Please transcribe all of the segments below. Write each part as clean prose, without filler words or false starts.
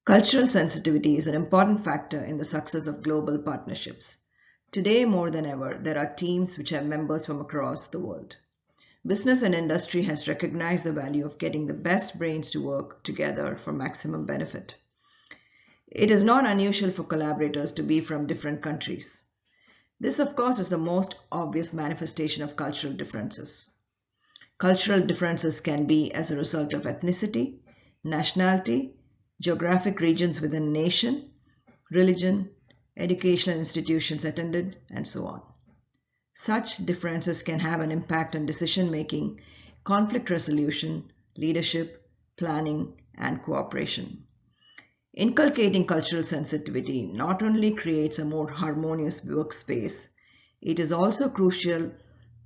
Cultural sensitivity is an important factor in the success of global partnerships. Today, more than ever, there are teams which have members from across the world. Business and industry has recognized the value of getting the best brains to work together for maximum benefit. It is not unusual for collaborators to be from different countries. This, of course, is the most obvious manifestation of cultural differences. Cultural differences can be as a result of ethnicity, nationality, geographic regions within a nation, religion, educational institutions attended, and so on. Such differences can have an impact on decision-making, conflict resolution, leadership, planning, and cooperation. Inculcating cultural sensitivity not only creates a more harmonious workspace, it is also crucial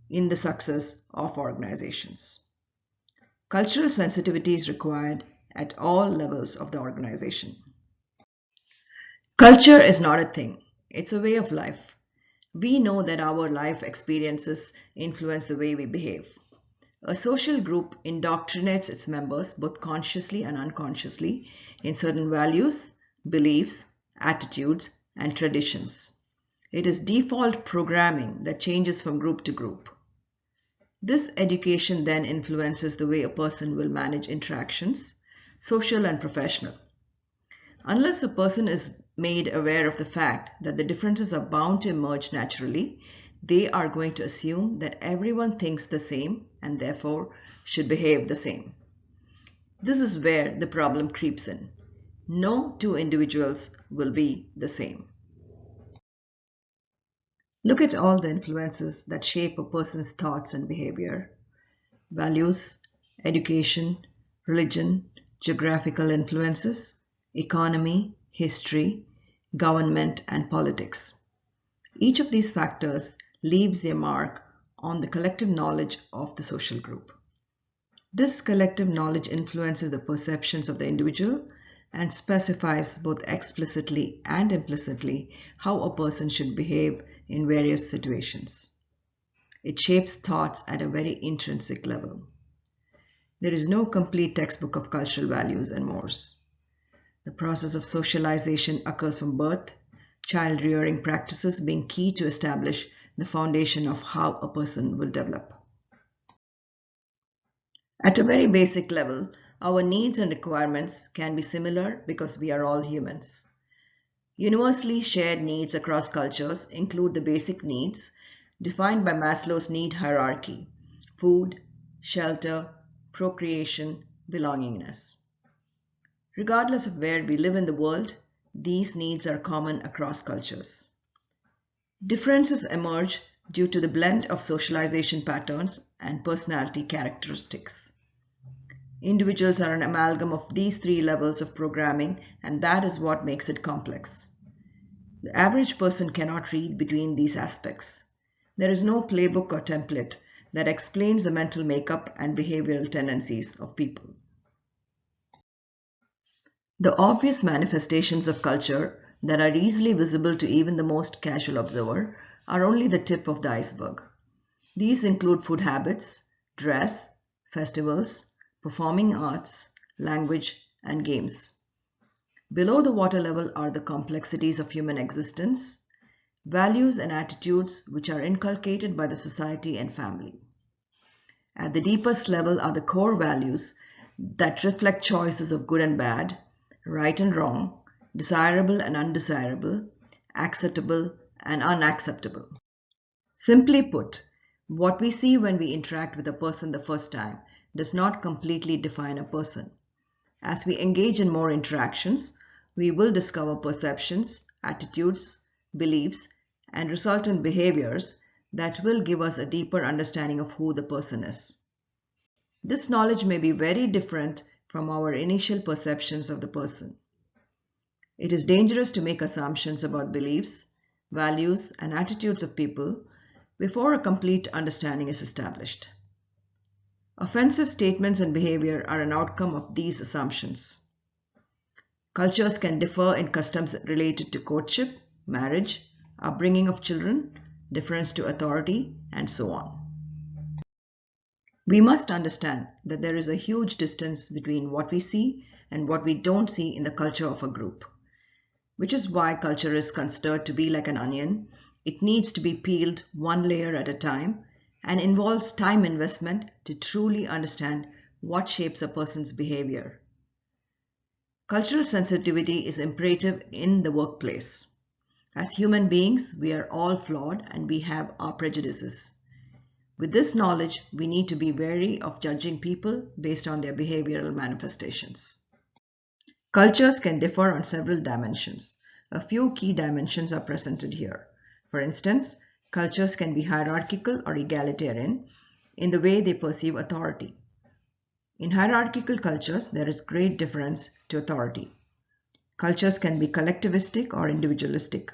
in the success of organizations. Cultural sensitivity is required at all levels of the organization. Culture is not a thing, it's a way of life. We know that our life experiences influence the way we behave. A social group indoctrinates its members both consciously and unconsciously in certain values, beliefs, attitudes, and traditions. It is default programming that changes from group to group. This education then influences the way a person will manage interactions, social and professional. Unless a person is made aware of the fact that the differences are bound to emerge naturally, they are going to assume that everyone thinks the same and therefore should behave the same. This is where the problem creeps in. No two individuals will be the same. Look at all the influences that shape a person's thoughts and behavior. Values, education, religion, geographical influences, economy, history, government, and politics. Each of these factors leaves their mark on the collective knowledge of the social group. This collective knowledge influences the perceptions of the individual and specifies both explicitly and implicitly how a person should behave in various situations. It shapes thoughts at a very intrinsic level. There is no complete textbook of cultural values and mores. The process of socialization occurs from birth, child rearing practices being key to establish the foundation of how a person will develop. At a very basic level, our needs and requirements can be similar because we are all humans. Universally shared needs across cultures include the basic needs defined by Maslow's need hierarchy: food, shelter, procreation, belongingness. Regardless of where we live in the world, these needs are common across cultures. Differences emerge due to the blend of socialization patterns and personality characteristics. Individuals are an amalgam of these three levels of programming, and that is what makes it complex. The average person cannot read between these aspects. There is no playbook or template that explains the mental makeup and behavioral tendencies of people. The obvious manifestations of culture that are easily visible to even the most casual observer are only the tip of the iceberg. These include food habits, dress, festivals, performing arts, language, and games. Below the water level are the complexities of human existence, values and attitudes which are inculcated by the society and family. At the deepest level are the core values that reflect choices of good and bad, right and wrong, desirable and undesirable, acceptable and unacceptable. Simply put, what we see when we interact with a person the first time does not completely define a person. As we engage in more interactions, we will discover perceptions, attitudes, beliefs, and resultant behaviors that will give us a deeper understanding of who the person is. This knowledge may be very different from our initial perceptions of the person. It is dangerous to make assumptions about beliefs, values, and attitudes of people before a complete understanding is established. Offensive statements and behavior are an outcome of these assumptions. Cultures can differ in customs related to courtship, marriage, upbringing of children, deference to authority, and so on. We must understand that there is a huge distance between what we see and what we don't see in the culture of a group. Which is why culture is considered to be like an onion. It needs to be peeled one layer at a time and involves time investment to truly understand what shapes a person's behavior. Cultural sensitivity is imperative in the workplace. As human beings, we are all flawed and we have our prejudices. With this knowledge, we need to be wary of judging people based on their behavioral manifestations. Cultures can differ on several dimensions. A few key dimensions are presented here. For instance, cultures can be hierarchical or egalitarian in the way they perceive authority. In hierarchical cultures, there is great difference to authority. Cultures can be collectivistic or individualistic.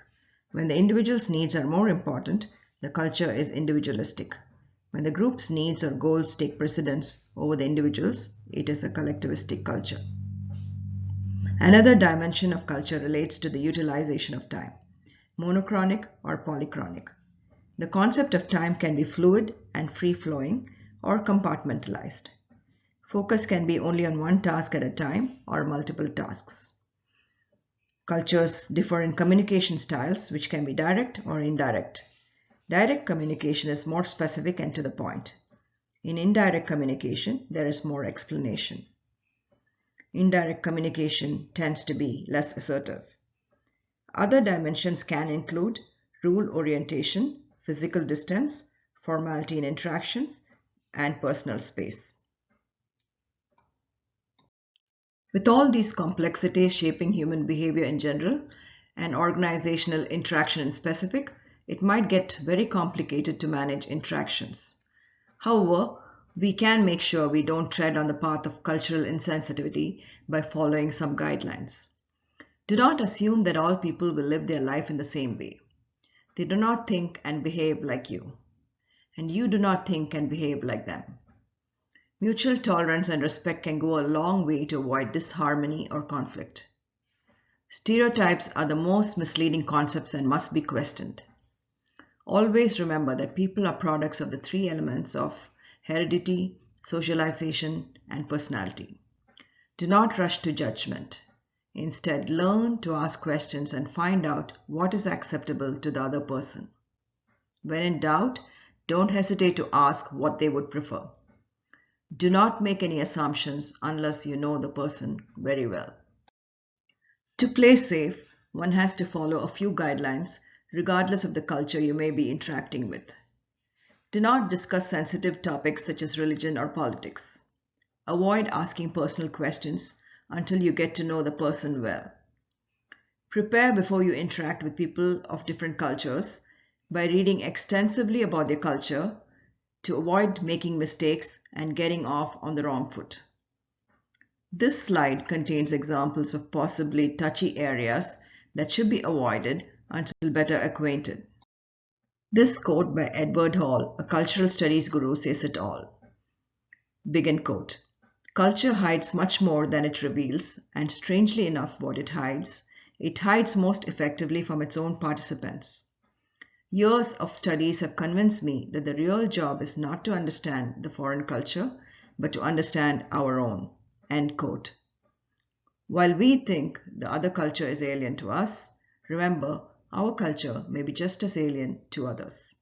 When the individual's needs are more important, the culture is individualistic. When the group's needs or goals take precedence over the individual's, it is a collectivistic culture. Another dimension of culture relates to the utilization of time, monochronic or polychronic. The concept of time can be fluid and free-flowing or compartmentalized. Focus can be only on one task at a time or multiple tasks. Cultures differ in communication styles, which can be direct or indirect. Direct communication is more specific and to the point. In indirect communication, there is more explanation. Indirect communication tends to be less assertive. Other dimensions can include rule orientation, physical distance, formality in interactions, and personal space. With all these complexities shaping human behavior in general and organizational interaction in specific, it might get very complicated to manage interactions. However, we can make sure we don't tread on the path of cultural insensitivity by following some guidelines. Do not assume that all people will live their life in the same way. They do not think and behave like you, and you do not think and behave like them. Mutual tolerance and respect can go a long way to avoid disharmony or conflict. Stereotypes are the most misleading concepts and must be questioned. Always remember that people are products of the three elements of heredity, socialization, and personality. Do not rush to judgment. Instead, learn to ask questions and find out what is acceptable to the other person. When in doubt, don't hesitate to ask what they would prefer. Do not make any assumptions unless you know the person very well. To play safe, one has to follow a few guidelines regardless of the culture you may be interacting with. Do not discuss sensitive topics such as religion or politics. Avoid asking personal questions until you get to know the person well. Prepare before you interact with people of different cultures by reading extensively about their culture to avoid making mistakes and getting off on the wrong foot. This slide contains examples of possibly touchy areas that should be avoided until better acquainted. This quote by Edward Hall, a cultural studies guru, says it all. Begin quote. Culture hides much more than it reveals, and strangely enough what it hides most effectively from its own participants. Years of studies have convinced me that the real job is not to understand the foreign culture, but to understand our own. End quote. While we think the other culture is alien to us, remember, our culture may be just as alien to others.